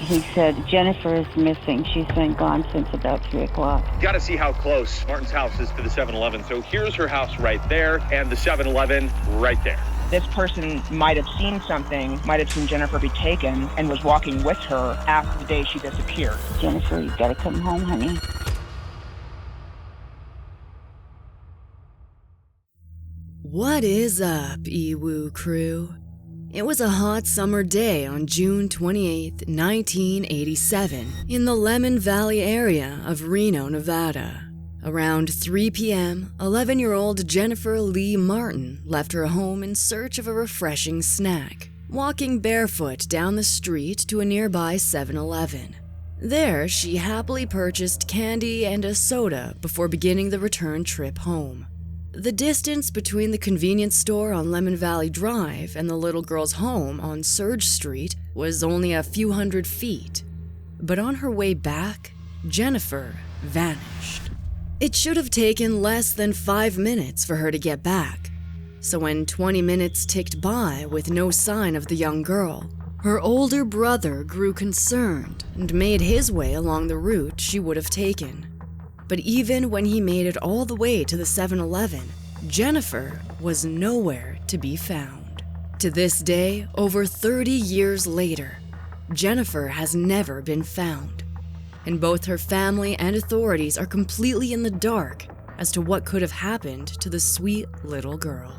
He said, Jennifer is missing. She's been gone since about 3 o'clock. Got to see how close Martin's house is to the 7-Eleven. So here's her house right there and the 7-Eleven right there. This person might have seen something, might have seen Jennifer be taken, and was walking with her after the day she disappeared. Jennifer, you gotta come home, honey. What is up, Ewu crew? It was a hot summer day on June 28, 1987, in the Lemmon Valley area of Reno, Nevada. Around 3 p.m., 11-year-old Jennifer Lee Martin left her home in search of a refreshing snack, walking barefoot down the street to a nearby 7-Eleven. There, she happily purchased candy and a soda before beginning the return trip home. The distance between the convenience store on Lemmon Valley Drive and the little girl's home on Surge Street was only a few hundred feet. But on her way back, Jennifer vanished. It should have taken less than 5 minutes for her to get back. So when 20 minutes ticked by with no sign of the young girl, her older brother grew concerned and made his way along the route she would have taken. But even when he made it all the way to the 7-Eleven, Jennifer was nowhere to be found. To this day, over 30 years later, Jennifer has never been found, and both her family and authorities are completely in the dark as to what could have happened to the sweet little girl.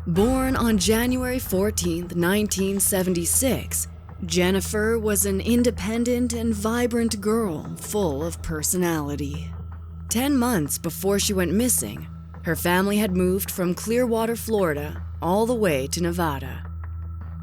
Born on January 14, 1976, Jennifer was an independent and vibrant girl full of personality. 10 months before she went missing, her family had moved from Clearwater, Florida, all the way to Nevada.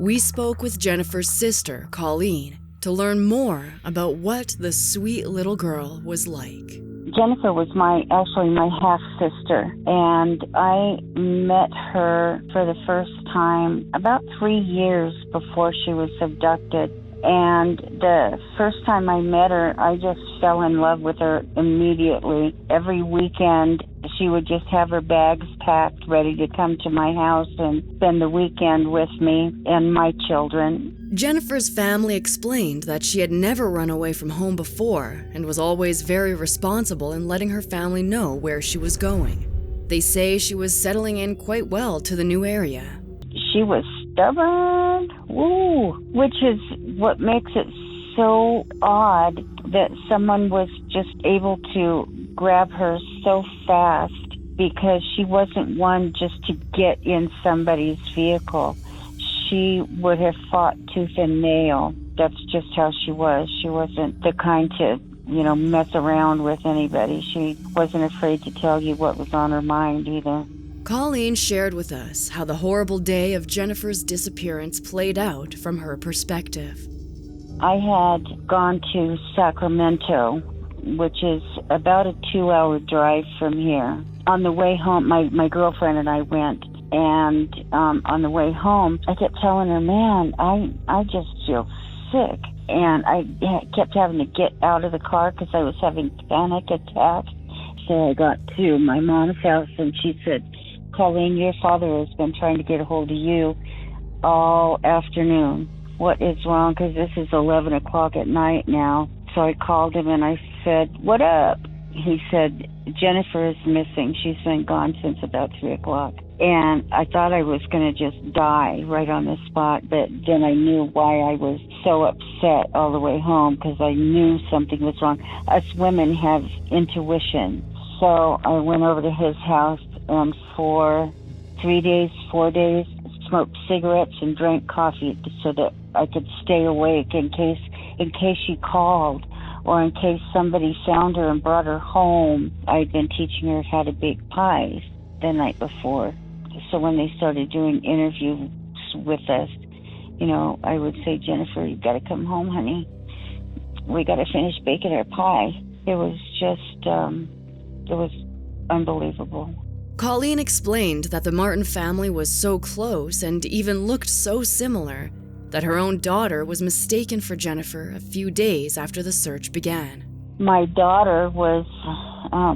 We spoke with Jennifer's sister, Colleen, to learn more about what the sweet little girl was like. Jennifer was actually my half-sister, and I met her for the first time about 3 years before she was abducted. And the first time I met her, I just fell in love with her immediately. Every weekend, she would just have her bags packed, ready to come to my house and spend the weekend with me and my children. Jennifer's family explained that she had never run away from home before and was always very responsible in letting her family know where she was going. They say she was settling in quite well to the new area. She was stubborn, which is what makes it so odd that someone was just able to grab her so fast, because she wasn't one just to get in somebody's vehicle. She would have fought tooth and nail. That's just how she was. She wasn't the kind to, mess around with anybody. She wasn't afraid to tell you what was on her mind either. Colleen shared with us how the horrible day of Jennifer's disappearance played out from her perspective. I had gone to Sacramento, which is about a 2-hour drive from here. On the way home, my girlfriend and I went, and on the way home, I kept telling her, man, I just feel sick. And I kept having to get out of the car because I was having panic attacks. So I got to my mom's house, and she said, Colleen, your father has been trying to get a hold of you all afternoon. What is wrong? Because this is 11 o'clock at night now. So I called him and I said, what up? He said, Jennifer is missing. She's been gone since about 3 o'clock. And I thought I was going to just die right on the spot, but then I knew why I was so upset all the way home, because I knew something was wrong. Us women have intuition. So I went over to his house, and for 4 days, smoked cigarettes and drank coffee so that I could stay awake in case she called, or in case somebody found her and brought her home. I'd been teaching her how to bake pies the night before. So when they started doing interviews with us, I would say, Jennifer, you got to come home, honey. We got to finish baking our pie. It was just, it was unbelievable. Colleen explained that the Martin family was so close and even looked so similar that her own daughter was mistaken for Jennifer a few days after the search began. My daughter was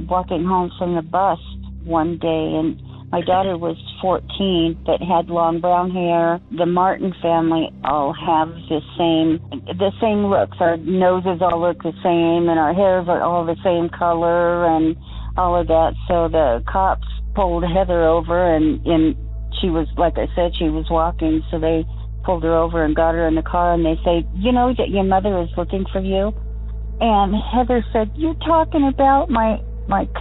walking home from the bus one day, and My daughter was 14, but had long brown hair. The Martin family all have the same looks. Our noses all look the same, and our hairs are all the same color, and all of that. So the cops pulled Heather over, and she was, like I said, she was walking, so they pulled her over and got her in the car, and they say, you know that your mother is looking for you? And Heather said, you're talking about my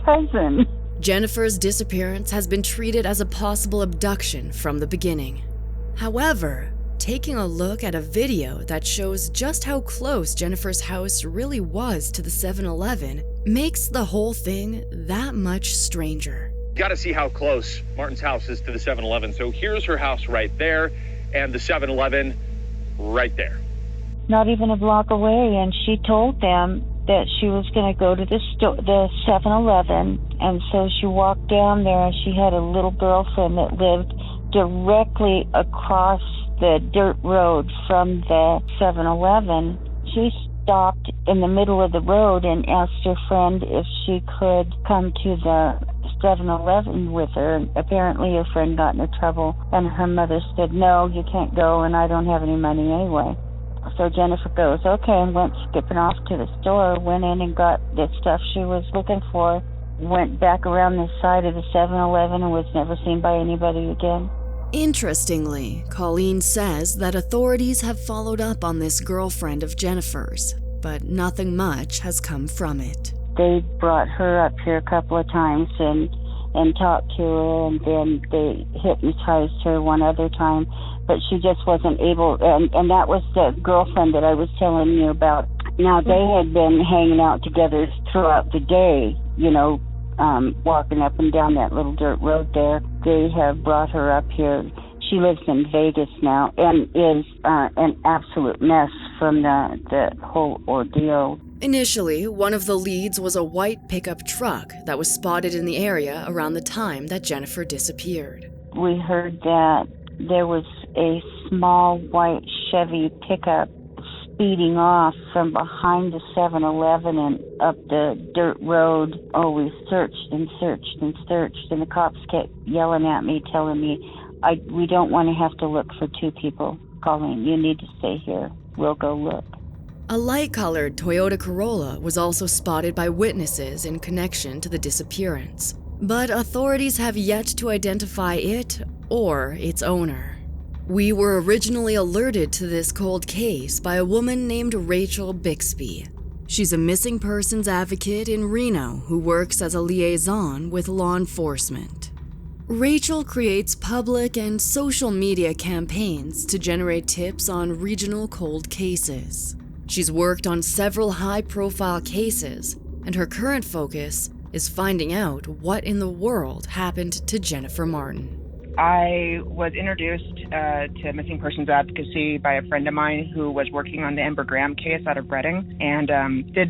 cousin. Jennifer's disappearance has been treated as a possible abduction from the beginning. However, taking a look at a video that shows just how close Jennifer's house really was to the 7-Eleven makes the whole thing that much stranger. Got to see how close Martin's house is to the 7-Eleven. So here's her house right there, and the 7-Eleven right there. Not even a block away, and she told them that she was going to go to the 7-Eleven, and so she walked down there, and she had a little girlfriend that lived directly across the dirt road from the 7-Eleven. She stopped in the middle of the road and asked her friend if she could come to the 7-Eleven with her. Apparently her friend got into trouble, and her mother said, no, you can't go, and I don't have any money anyway. So Jennifer goes, okay, and went skipping off to the store, went in and got the stuff she was looking for, went back around the side of the 7-Eleven and was never seen by anybody again. Interestingly, Colleen says that authorities have followed up on this girlfriend of Jennifer's, but nothing much has come from it. They brought her up here a couple of times and talked to her, and then they hypnotized her one other time, but she just wasn't able, and that was the girlfriend that I was telling you about. Now, they had been hanging out together throughout the day, you know, walking up and down that little dirt road there. They have brought her up here. She lives in Vegas now and is an absolute mess from the whole ordeal. Initially, one of the leads was a white pickup truck that was spotted in the area around the time that Jennifer disappeared. We heard that there was a small white Chevy pickup speeding off from behind the 7-Eleven and up the dirt road. Oh, we searched and searched and searched, and the cops kept yelling at me, telling me, we don't want to have to look for two people. Colleen, you need to stay here. We'll go look. A light-colored Toyota Corolla was also spotted by witnesses in connection to the disappearance, but authorities have yet to identify it or its owner. We were originally alerted to this cold case by a woman named Rachel Bixby. She's a missing persons advocate in Reno who works as a liaison with law enforcement. Rachel creates public and social media campaigns to generate tips on regional cold cases. She's worked on several high-profile cases, and her current focus is finding out what in the world happened to Jennifer Martin. I was introduced to missing persons advocacy by a friend of mine who was working on the Amber Graham case out of Redding, and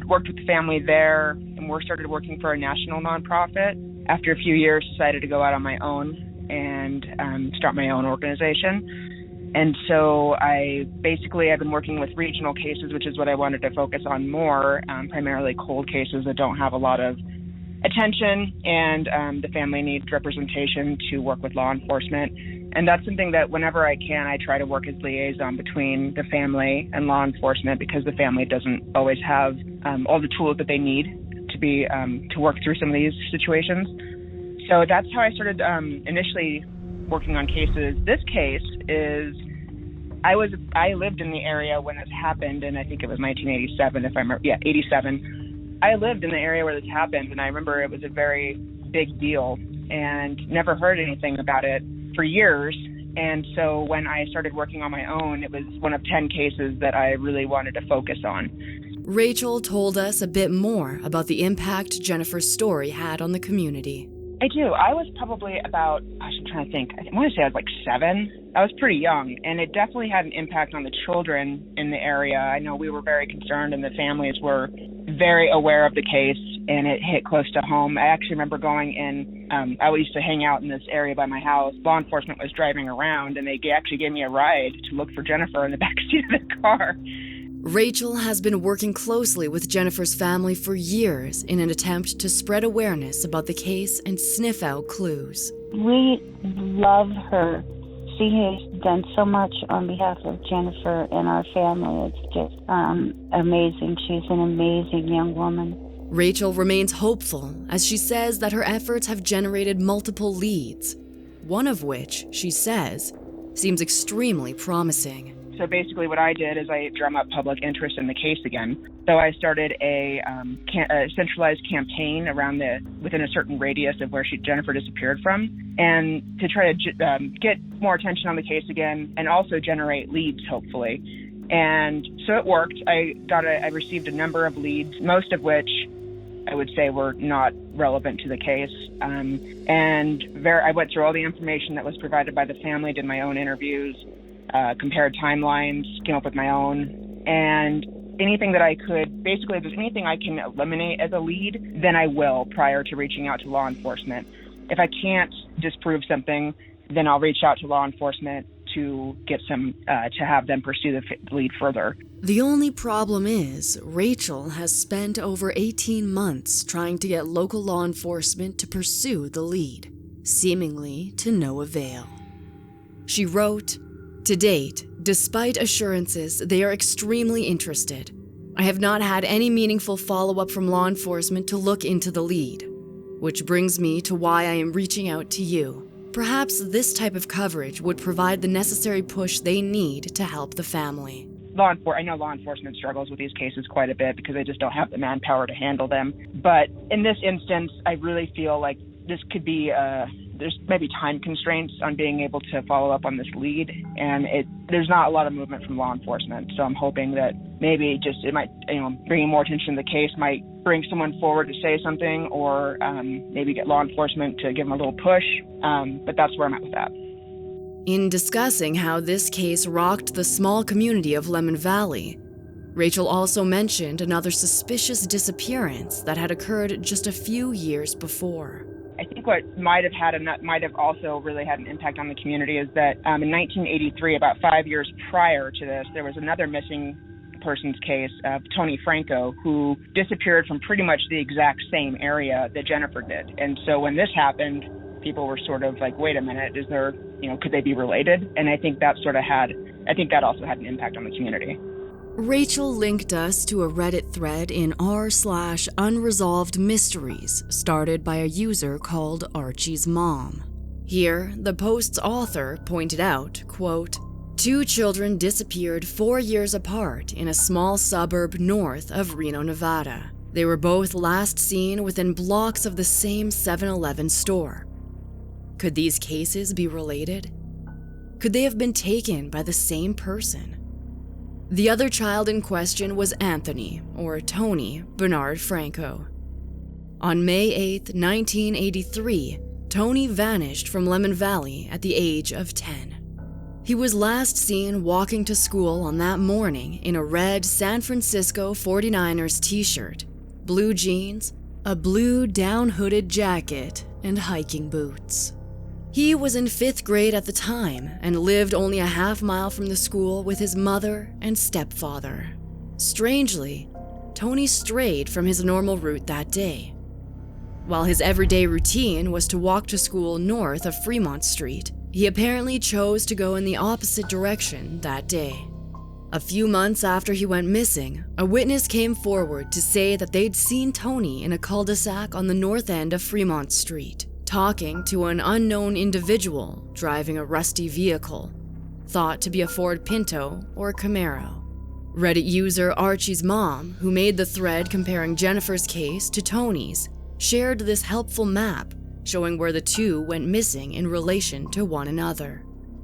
worked with the family there, and we started working for a national nonprofit. After a few years, decided to go out on my own and start my own organization. And so I've been working with regional cases, which is what I wanted to focus on more, primarily cold cases that don't have a lot of attention, and the family needs representation to work with law enforcement. And that's something that whenever I can, I try to work as liaison between the family and law enforcement, because the family doesn't always have all the tools that they need to work through some of these situations. So that's how I started initially working on cases. This case is, I lived in the area when this happened, and I think it was 1987, if I remember. Yeah, 87. I lived in the area where this happened, and I remember it was a very big deal, and never heard anything about it for years. And so when I started working on my own, it was one of 10 cases that I really wanted to focus on. Rachel told us a bit more about the impact Jennifer's story had on the community. I do. I was probably about, I'm trying to think, I want to say I was like 7. I was pretty young, and it definitely had an impact on the children in the area. I know we were very concerned, and the families were very aware of the case, and it hit close to home. I actually remember going in, I used to hang out in this area by my house. Law enforcement was driving around, and they actually gave me a ride to look for Jennifer in the backseat of the car. Rachel has been working closely with Jennifer's family for years in an attempt to spread awareness about the case and sniff out clues. We love her. She has done so much on behalf of Jennifer and our family. It's just amazing. She's an amazing young woman. Rachel remains hopeful as she says that her efforts have generated multiple leads, one of which, she says, seems extremely promising. So basically what I did is I drum up public interest in the case again. So I started a centralized campaign around within a certain radius of where Jennifer disappeared from, and to try to get more attention on the case again and also generate leads, hopefully. And so it worked. I received a number of leads, most of which I would say were not relevant to the case. I went through all the information that was provided by the family, did my own interviews, compared timelines, came up with my own, and anything that I could, basically if there's anything I can eliminate as a lead, then I will prior to reaching out to law enforcement. If I can't disprove something, then I'll reach out to law enforcement to get to have them pursue the lead further. The only problem is Rachel has spent over 18 months trying to get local law enforcement to pursue the lead, seemingly to no avail. She wrote, "To date, despite assurances they are extremely interested, I have not had any meaningful follow-up from law enforcement to look into the lead, which brings me to why I am reaching out to you. Perhaps this type of coverage would provide the necessary push they need to help the family." I know law enforcement struggles with these cases quite a bit because they just don't have the manpower to handle them. But in this instance, I really feel like this could be there's maybe time constraints on being able to follow up on this lead, and there's not a lot of movement from law enforcement. So I'm hoping that maybe it might, bringing more attention to the case might bring someone forward to say something, or maybe get law enforcement to give them a little push. But that's where I'm at with that. In discussing how this case rocked the small community of Lemmon Valley, Rachel also mentioned another suspicious disappearance that had occurred just a few years before. I think what might have also really had an impact on the community is that in 1983, about 5 years prior to this, there was another missing person's case of Tony Franco, who disappeared from pretty much the exact same area that Jennifer did. And so when this happened, people were sort of like, wait a minute, could they be related? And I think that also had an impact on the community. Rachel linked us to a Reddit thread in r/unresolved mysteries started by a user called Archie's Mom. Here, the post's author pointed out, quote, "2 children disappeared 4 years apart in a small suburb north of Reno, Nevada. They were both last seen within blocks of the same 7-Eleven store. Could these cases be related? Could they have been taken by the same person?" The other child in question was Anthony, or Tony, Bernard Franco. On May 8, 1983, Tony vanished from Lemmon Valley at the age of 10. He was last seen walking to school on that morning in a red San Francisco 49ers t-shirt, blue jeans, a blue down-hooded jacket, and hiking boots. He was in 5th grade at the time and lived only a half-mile from the school with his mother and stepfather. Strangely, Tony strayed from his normal route that day. While his everyday routine was to walk to school north of Fremont Street, he apparently chose to go in the opposite direction that day. A few months after he went missing, a witness came forward to say that they'd seen Tony in a cul-de-sac on the north end of Fremont Street, talking to an unknown individual driving a rusty vehicle, thought to be a Ford Pinto or Camaro. Reddit user Archie's Mom, who made the thread comparing Jennifer's case to Tony's, shared this helpful map showing where the two went missing in relation to one another.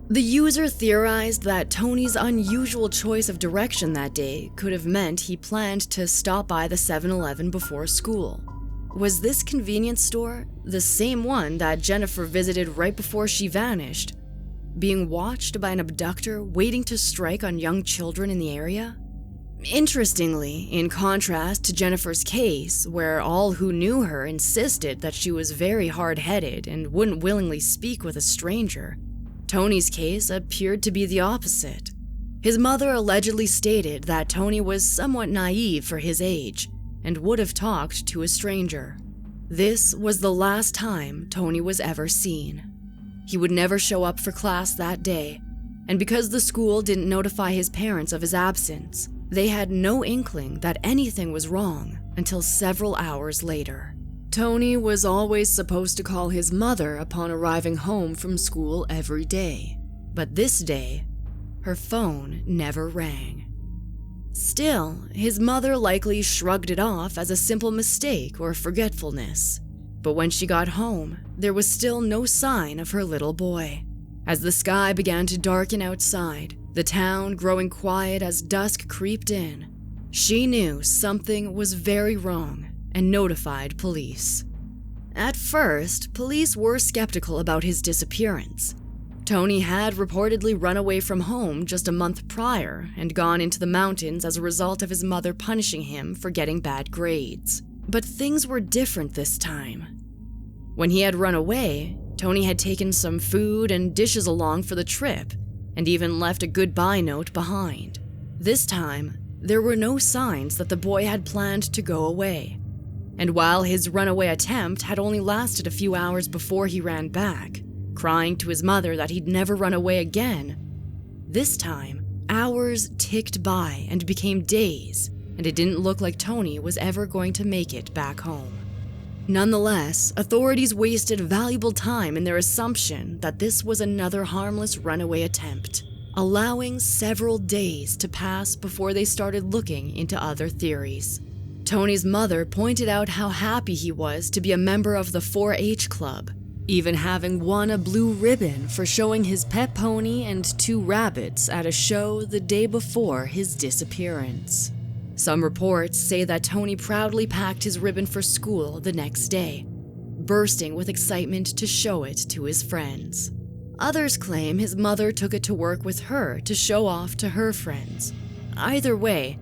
The user theorized that Tony's unusual choice of direction that day could have meant he planned to stop by the 7-Eleven before school. Was this convenience store the same one that Jennifer visited right before she vanished, being watched by an abductor waiting to strike on young children in the area? Interestingly, in contrast to Jennifer's case, where all who knew her insisted that she was very hard-headed and wouldn't willingly speak with a stranger, Tony's case appeared to be the opposite. His mother allegedly stated that Tony was somewhat naive for his age and would have talked to a stranger. This was the last time Tony was ever seen. He would never show up for class that day, and because the school didn't notify his parents of his absence, they had no inkling that anything was wrong until several hours later. Tony was always supposed to call his mother upon arriving home from school every day, but this day, her phone never rang. Still, his mother likely shrugged it off as a simple mistake or forgetfulness. But when she got home, there was still no sign of her little boy. As the sky began to darken outside, the town growing quiet as dusk creeped in, she knew something was very wrong and notified police. At first, police were skeptical about his disappearance. Tony had reportedly run away from home just a month prior and gone into the mountains as a result of his mother punishing him for getting bad grades. But things were different this time. When he had run away, Tony had taken some food and dishes along for the trip and even left a goodbye note behind. This time, there were no signs that the boy had planned to go away. And while his runaway attempt had only lasted a few hours before he ran back, crying to his mother that he'd never run away again, this time, hours ticked by and became days, and it didn't look like Tony was ever going to make it back home. Nonetheless, authorities wasted valuable time in their assumption that this was another harmless runaway attempt, allowing several days to pass before they started looking into other theories. Tony's mother pointed out how happy he was to be a member of the 4-H club, even having won a blue ribbon for showing his pet pony and 2 rabbits at a show the day before his disappearance. Some reports say that Tony proudly packed his ribbon for school the next day, bursting with excitement to show it to his friends. Others claim his mother took it to work with her to show off to her friends. Either way,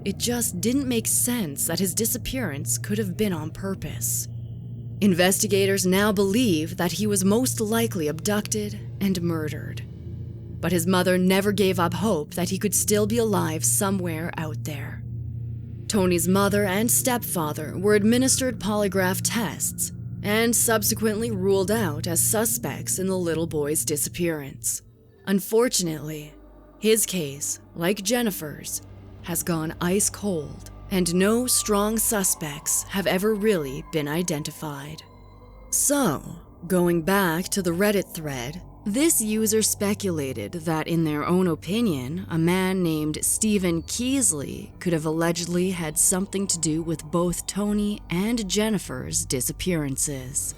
it just didn't make sense that his disappearance could have been on purpose. Investigators now believe that he was most likely abducted and murdered. But his mother never gave up hope that he could still be alive somewhere out there. Tony's mother and stepfather were administered polygraph tests and subsequently ruled out as suspects in the little boy's disappearance. Unfortunately, his case, like Jennifer's, has gone ice cold, and no strong suspects have ever really been identified. So, going back to the Reddit thread, this user speculated that in their own opinion, a man named Stephen Keesley could have allegedly had something to do with both Tony and Jennifer's disappearances.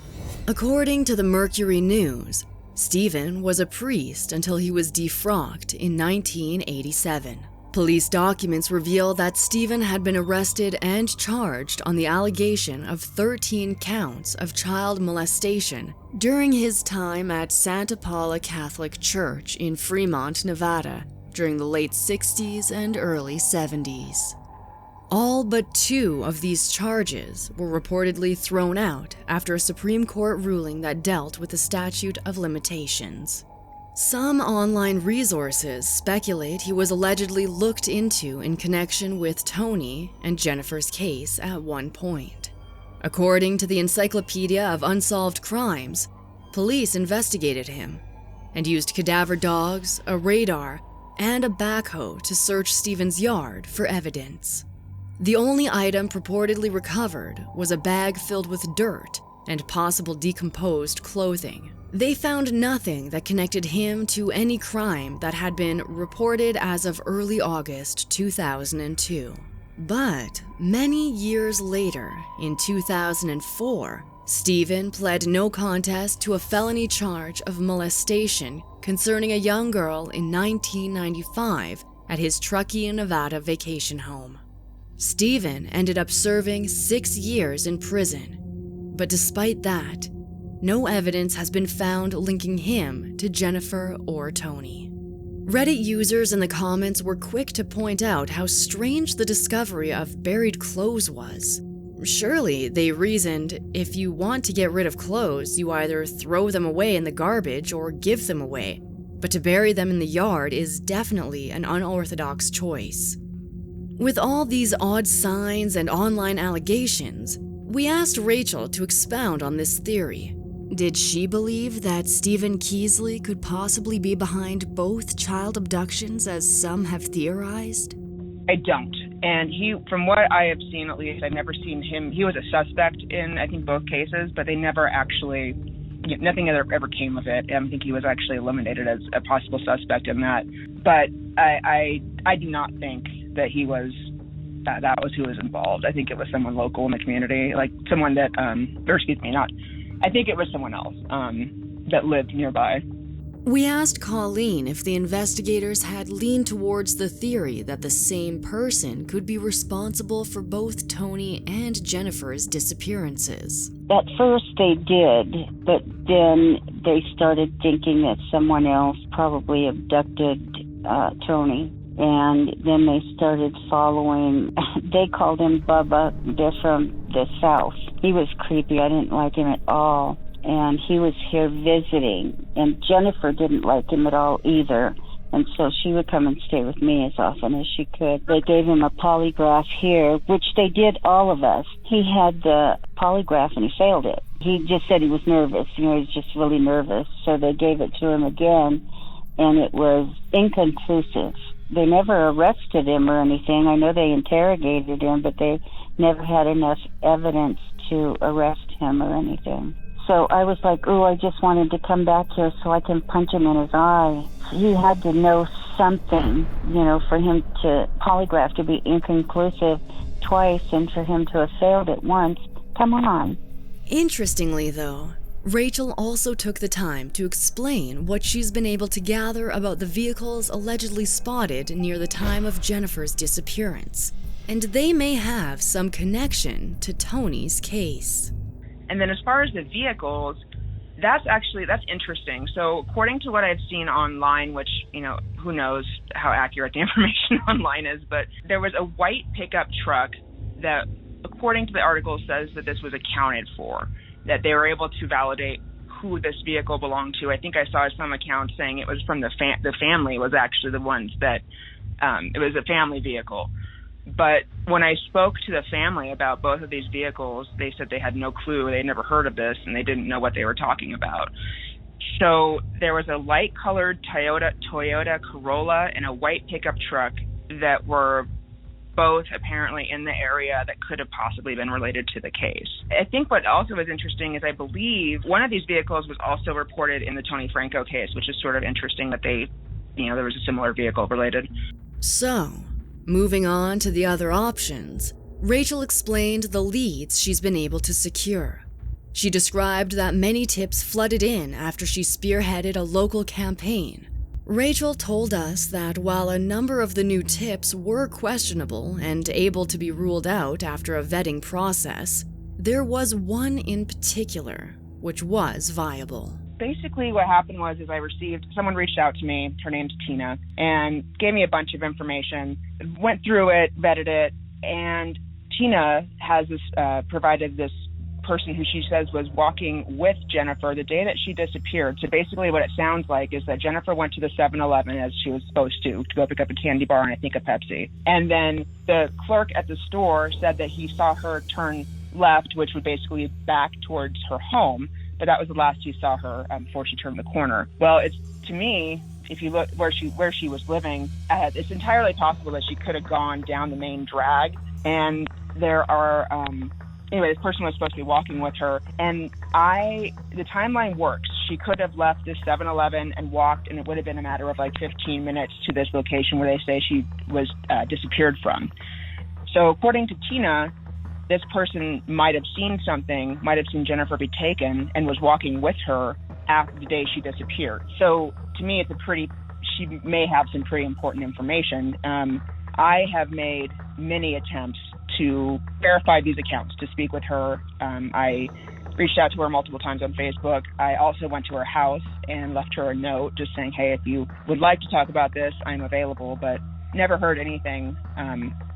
According to the Mercury News, Stephen was a priest until he was defrocked in 1987. Police documents reveal that Stephen had been arrested and charged on the allegation of 13 counts of child molestation during his time at Santa Paula Catholic Church in Fremont, Nevada, during the late 60s and early 70s. All but 2 of these charges were reportedly thrown out after a Supreme Court ruling that dealt with the statute of limitations. Some online resources speculate he was allegedly looked into in connection with Tony and Jennifer's case at one point. According to the Encyclopedia of Unsolved Crimes, police investigated him and used cadaver dogs, a radar, and a backhoe to search Stephen's yard for evidence. The only item purportedly recovered was a bag filled with dirt and possible decomposed clothing. They found nothing that connected him to any crime that had been reported as of early August 2002. But many years later, in 2004, Stephen pled no contest to a felony charge of molestation concerning a young girl in 1995 at his Truckee, Nevada vacation home. Stephen ended up serving 6 years in prison, but despite that, no evidence has been found linking him to Jennifer or Tony. Reddit users in the comments were quick to point out how strange the discovery of buried clothes was. Surely, they reasoned, if you want to get rid of clothes, you either throw them away in the garbage or give them away. But to bury them in the yard is definitely an unorthodox choice. With all these odd signs and online allegations, we asked Rachel to expound on this theory. Did she believe that Stephen Keesley could possibly be behind both child abductions as some have theorized? I don't. And from what I have seen, at least, I've never seen him. He was a suspect in, I think, both cases, but they never actually, nothing ever came of it. I think he was actually eliminated as a possible suspect in that. But I do not think that he was, that was who was involved. I think it was someone local in the community, like someone that, I think it was someone else that lived nearby. We asked Colleen if the investigators had leaned towards the theory that the same person could be responsible for both Tony and Jennifer's disappearances. At first they did, but then they started thinking that someone else probably abducted Tony. And then they started following, they called him Bubba, they're from the South. He was creepy, I didn't like him at all. And he was here visiting, and Jennifer didn't like him at all either. And so she would come and stay with me as often as she could. They gave him a polygraph here, which they did, all of us. He had the polygraph and he failed it. He just said he was nervous, he was just really nervous. So they gave it to him again, and it was inconclusive. They never arrested him or anything. I know they interrogated him, but they never had enough evidence to arrest him or anything. So I was like, ooh, I just wanted to come back here so I can punch him in his eye. He had to know something, for him to polygraph to be inconclusive twice and for him to have failed it once. Come on. Interestingly, though, Rachel also took the time to explain what she's been able to gather about the vehicles allegedly spotted near the time of Jennifer's disappearance. And they may have some connection to Tony's case. And then as far as the vehicles, that's interesting. So according to what I've seen online, which, who knows how accurate the information online is, but there was a white pickup truck that, according to the article, says that this was accounted for, that they were able to validate who this vehicle belonged to. I think I saw some account saying it was from the family was actually the ones that, it was a family vehicle. But when I spoke to the family about both of these vehicles, they said they had no clue. They'd never heard of this, and they didn't know what they were talking about. So there was a light-colored Toyota Corolla and a white pickup truck that were both apparently in the area that could have possibly been related to the case. I think what also is interesting is I believe one of these vehicles was also reported in the Tony Franco case, which is sort of interesting that there was a similar vehicle related. So, moving on to the other options, Rachel explained the leads she's been able to secure. She described that many tips flooded in after she spearheaded a local campaign. Rachel told us that while a number of the new tips were questionable and able to be ruled out after a vetting process, there was one in particular which was viable. Basically what happened was someone reached out to me, her name's Tina, and gave me a bunch of information, went through it, vetted it, and Tina has provided this person who she says was walking with Jennifer the day that she disappeared. So basically what it sounds like is that Jennifer went to the 7-Eleven as she was supposed to go pick up a candy bar and I think a Pepsi. And then the clerk at the store said that he saw her turn left, which would basically back towards her home. But that was the last he saw her before she turned the corner. Well, to me, if you look where she was living, it's entirely possible that she could have gone down the main drag. And there are, anyway, this person was supposed to be walking with her. And the timeline works. She could have left this 7-Eleven and walked, and it would have been a matter of like 15 minutes to this location where they say she was disappeared from. So according to Tina, this person might have seen something, might have seen Jennifer be taken, and was walking with her after the day she disappeared. So to me, she may have some pretty important information. I have made many attempts to verify these accounts, to speak with her. I reached out to her multiple times on Facebook. I also went to her house and left her a note just saying, hey, if you would like to talk about this, I'm available, but never heard anything.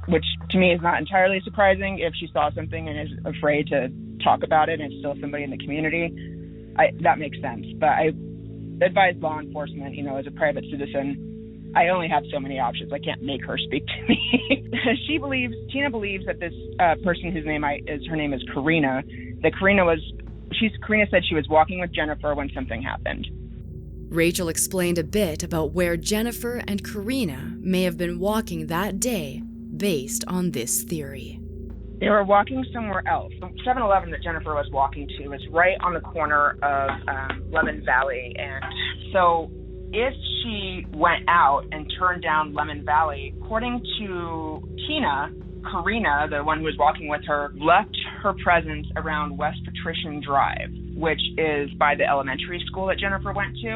Which to me is not entirely surprising. If she saw something and is afraid to talk about it and it's still somebody in the community, that makes sense. But I advise law enforcement, as a private citizen, I only have so many options. I can't make her speak to me. Tina believes that this person whose name is Karina, that Karina was Karina said she was walking with Jennifer when something happened. Rachel explained a bit about where Jennifer and Karina may have been walking that day based on this theory. They were walking somewhere else. The 7-Eleven that Jennifer was walking to was right on the corner of Lemmon Valley. And so if she went out and turned down Lemmon Valley, according to Tina, Karina, the one who was walking with her, left her presence around West Patrician Drive, which is by the elementary school that Jennifer went to.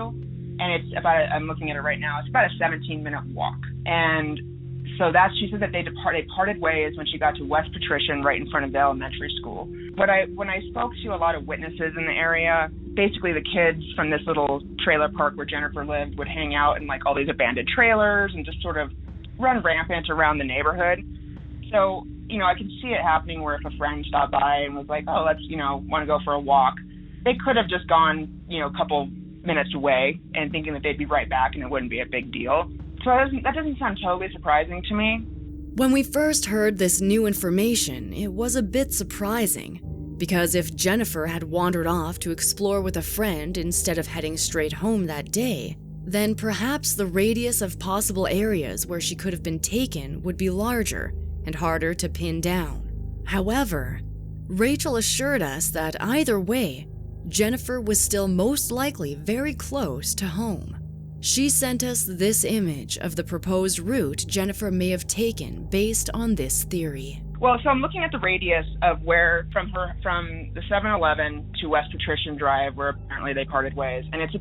And it's about, I'm looking at it right now, it's about a 17-minute walk. And so she said that they parted ways when she got to West Patrician right in front of the elementary school. When I spoke to a lot of witnesses in the area, basically the kids from this little trailer park where Jennifer lived would hang out in like all these abandoned trailers and just sort of run rampant around the neighborhood. So, I could see it happening where if a friend stopped by and was like, oh, let's, want to go for a walk, they could have just gone, a couple minutes away and thinking that they'd be right back and it wouldn't be a big deal. So that doesn't sound totally surprising to me. When we first heard this new information, it was a bit surprising, because if Jennifer had wandered off to explore with a friend instead of heading straight home that day, then perhaps the radius of possible areas where she could have been taken would be larger and harder to pin down. However, Rachel assured us that either way, Jennifer was still most likely very close to home. She sent us this image of the proposed route Jennifer may have taken based on this theory. Well, so I'm looking at the radius of where from the 7-Eleven to West Patrician Drive, where apparently they parted ways, and it's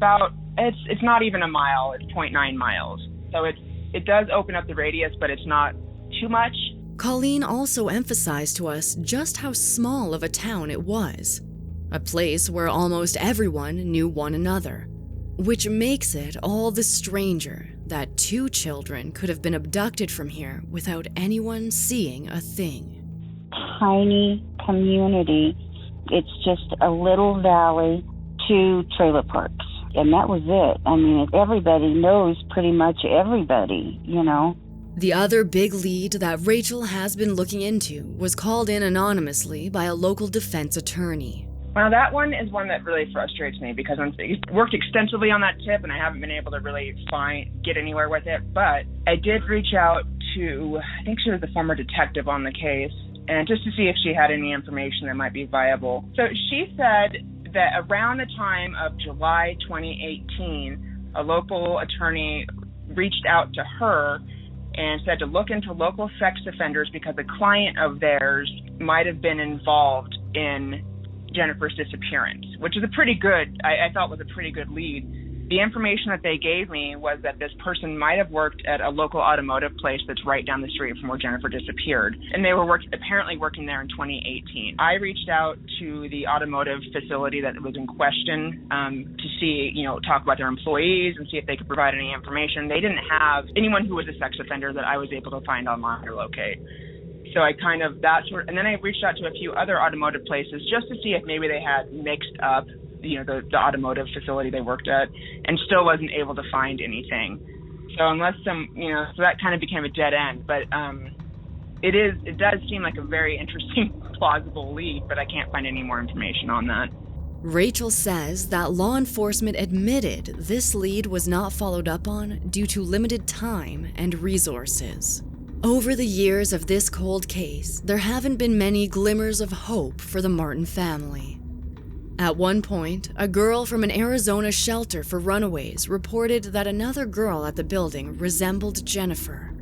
not even a mile. It's 0.9 miles. So it does open up the radius, but it's not too much. Colleen also emphasized to us just how small of a town it was, a place where almost everyone knew one another, which makes it all the stranger that 2 children could have been abducted from here without anyone seeing a thing. Tiny community. It's just a little valley, 2 trailer parks, and that was it. I mean, everybody knows pretty much everybody, The other big lead that Rachel has been looking into was called in anonymously by a local defense attorney. Well, that one is one that really frustrates me because I've worked extensively on that tip and I haven't been able to really get anywhere with it. But I did reach out to, I think she was the former detective on the case, and just to see if she had any information that might be viable. So she said that around the time of July 2018, a local attorney reached out to her and said to look into local sex offenders because a client of theirs might have been involved in Jennifer's disappearance, which is I thought was a pretty good lead. The information that they gave me was that this person might have worked at a local automotive place that's right down the street from where Jennifer disappeared. And they were apparently working there in 2018. I reached out to the automotive facility that was in question to see, talk about their employees and see if they could provide any information. They didn't have anyone who was a sex offender that I was able to find online or locate. So and then I reached out to a few other automotive places just to see if maybe they had mixed up, the automotive facility they worked at, and still wasn't able to find anything. So so that kind of became a dead end. But it does seem like a very interesting, plausible lead, but I can't find any more information on that. Rachel says that law enforcement admitted this lead was not followed up on due to limited time and resources. Over the years of this cold case, there haven't been many glimmers of hope for the Martin family. At one point, a girl from an Arizona shelter for runaways reported that another girl at the building resembled Jennifer.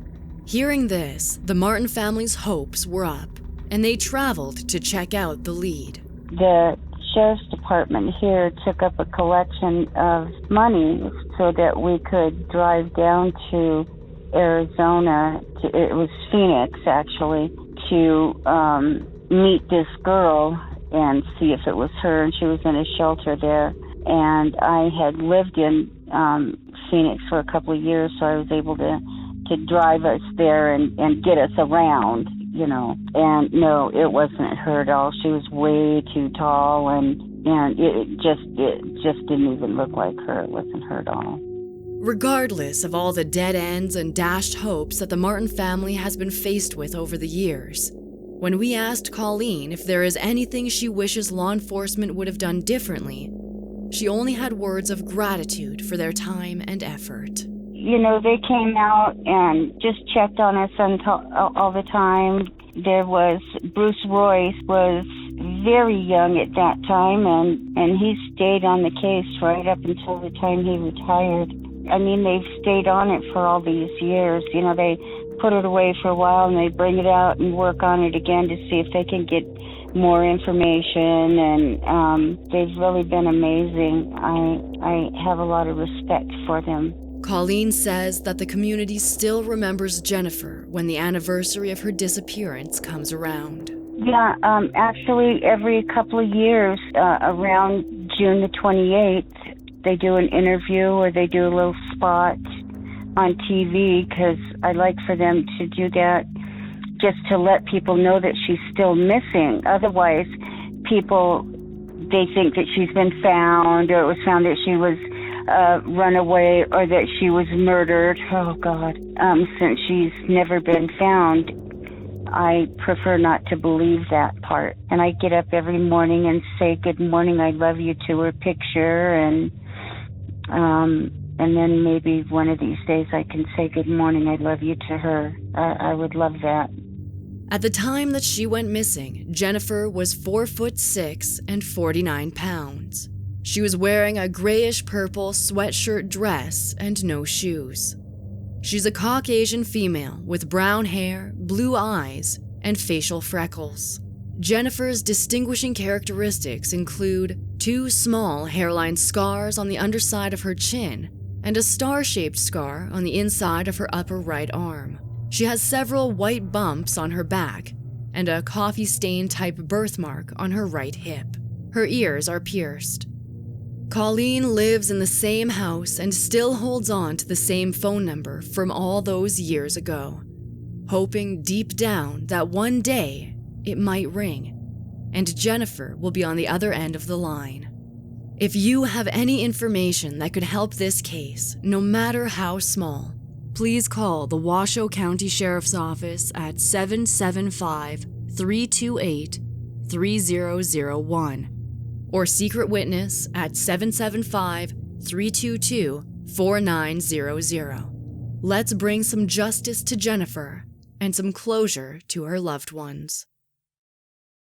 Hearing this, the Martin family's hopes were up, and they traveled to check out the lead. The sheriff's department here took up a collection of money so that we could drive down to Arizona, it was Phoenix actually, to meet this girl and see if it was her, and she was in a shelter there. And I had lived in Phoenix for a couple of years, so I was able to drive us there and get us around, And no, it wasn't her at all. She was way too tall, and it just didn't even look like her. It wasn't her at all. Regardless of all the dead ends and dashed hopes that the Martin family has been faced with over the years, When we asked Colleen if there is anything she wishes law enforcement would have done differently, she only had words of gratitude for their time and effort. You know, they came out and just checked on us all the time. There was Bruce Royce was very young at that time, and he stayed on the case right up until the time he retired. I mean, they've stayed on it for all these years. You know, they put it away for a while and they bring it out and work on it again to see if they can get more information, and they've really been amazing. I have a lot of respect for them. Colleen says that the community still remembers Jennifer when the anniversary of her disappearance comes around. Yeah, actually every couple of years, around June the 28th, they do an interview or they do a little spot on TV, because I like for them to do that just to let people know that she's still missing. Otherwise, they think that she's been found, or it was found that she was run away, or that she was murdered. Oh, God. Since she's never been found, I prefer not to believe that part. And I get up every morning and say, "Good morning, I love you," to her picture, and then maybe one of these days I can say, "Good morning, I love you," to her. I would love that. At the time that she went missing, Jennifer was 4'6" and 49 pounds. She was wearing a grayish-purple sweatshirt dress and no shoes. She's a Caucasian female with brown hair, blue eyes, and facial freckles. Jennifer's distinguishing characteristics include 2 small hairline scars on the underside of her chin and a star-shaped scar on the inside of her upper right arm. She has several white bumps on her back and a coffee-stain-type birthmark on her right hip. Her ears are pierced. Colleen lives in the same house and still holds on to the same phone number from all those years ago, hoping deep down that one day it might ring and Jennifer will be on the other end of the line. If you have any information that could help this case, no matter how small, please call the Washoe County Sheriff's Office at 775-328-3001 or Secret Witness at 775-322-4900. Let's bring some justice to Jennifer and some closure to her loved ones.